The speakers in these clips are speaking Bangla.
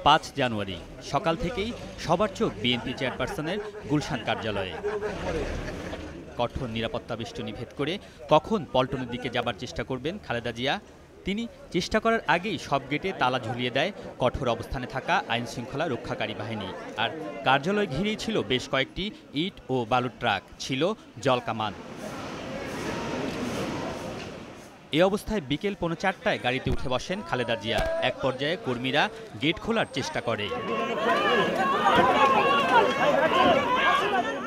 5 জানুয়ারি সকাল থেকেই সবার চোখ বিএনপি চেয়ারপারসনের গুলশান কার্যালয়ে। কঠোর নিরাপত্তা বেষ্টনী ভেদ করে কখন পল্টনের দিকে যাবার চেষ্টা করবেন খালেদা জিয়া, তিনি চেষ্টা করার আগেই সব গেটে তালা ঝুলিয়ে দেয় কঠোর অবস্থানে থাকা আইনশৃঙ্খলা রক্ষাকারী বাহিনী। আর কার্যালয় ঘিরেই ছিল বেশ কয়েকটি ইট ও বালুর ট্রাক, ছিল জলকামান। এ অবস্থায় বিকেল 4:45টায় গাড়িতে উঠে বসেন খালেদা জিয়া। এক পর্যায়ে কর্মীরা গেট খোলার চেষ্টা করে।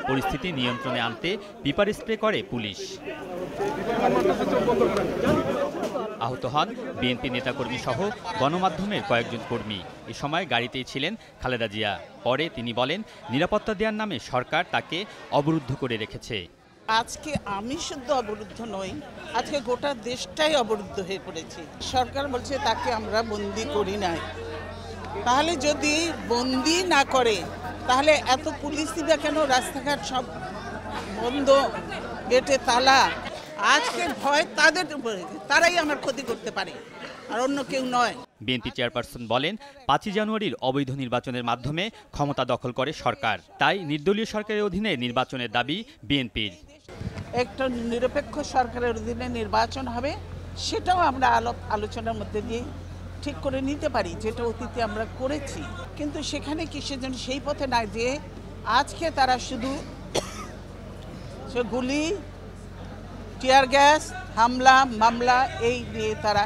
পরিস্থিতি নিয়ন্ত্রণে আনতে পিপার স্প্রে করে পুলিশ। আহত হন বিএনপি নেতাকর্মী সহ গণমাধ্যমের কয়েকজন কর্মী। এ সময় গাড়িতেই ছিলেন খালেদা জিয়া। পরে তিনি বলেন, নিরাপত্তা দেওয়ার নামে সরকার তাকে অবরুদ্ধ করে রেখেছে। আজকে আমি শুধু অবরুদ্ধ নই, আজকে গোটা দেশটাই অবরুদ্ধ হয়ে পড়েছে। সরকার বলছে তাকে আমরা বন্দি করি নাই। তাহলে যদি বন্দি না করে তাহলে এত পুলিশ দিবে কেন? রাস্তাঘাট সব বন্ধ, গেটে তালা। আজকে ভয় তাদের উপরে, তারাই আমার ক্ষতি করতে পারে, আর অন্য কেউ নয়। বিএনপি চেয়ারপারসন বলেন, 5 জানুয়ারির অবৈধ নির্বাচনের মাধ্যমে ক্ষমতা দখল করে সরকার, তাই নির্দলীয় সরকারের অধীনে নির্বাচনের দাবি বিএনপির। একটা নিরপেক্ষ সরকারের অধীনে নির্বাচন হবে, সেটাও আমরা আলোচনার মধ্যে দিয়ে ঠিক করে নিতে পারি, যেটা অতীতে আমরা করেছি। কিন্তু সেখানে কিসের জন্য সেই পথে না যে আজকে তারা শুধু গুলি, টিয়ার গ্যাস, হামলা মামলা এই নিয়ে তারা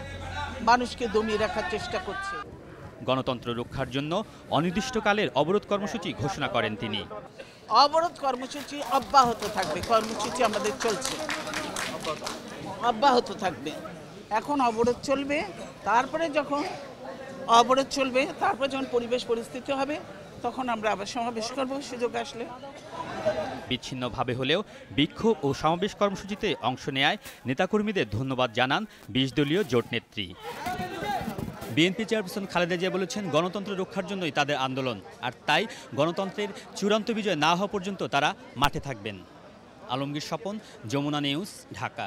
মানুষকে দমিয়ে রাখার চেষ্টা করছে। গণতন্ত্র রক্ষার জন্য অনির্দিষ্টকালের অবরোধ কর্মসূচি ঘোষণা করেন তিনি। অবরোধ কর্মসূচি অব্যাহত থাকবে, কর্মসূচি আমাদের চলছে, অব্যাহত থাকবে। এখন অবরোধ চলবে, তারপরে যখন পরিবেশ পরিস্থিতি হবে তখন আমরা আবার সমাবেশ করব সুযোগ আসলে। বিচ্ছিন্নভাবে হলেও বিক্ষোভ ও সমাবেশ কর্মসূচিতে অংশ নেয়ায় নেতাকর্মীদের ধন্যবাদ জানান 20 দলীয় জোট নেত্রী। বিএনপি চেয়ারপারসন খালেদা জিয়া বলেছেন, গণতন্ত্র রক্ষার জন্যই তাদের আন্দোলন, আর তাই গণতন্ত্রের চূড়ান্ত বিজয় না হওয়া পর্যন্ত তারা মাঠে থাকবেন। আলমগীর স্বপন, যমুনা নিউজ, ঢাকা।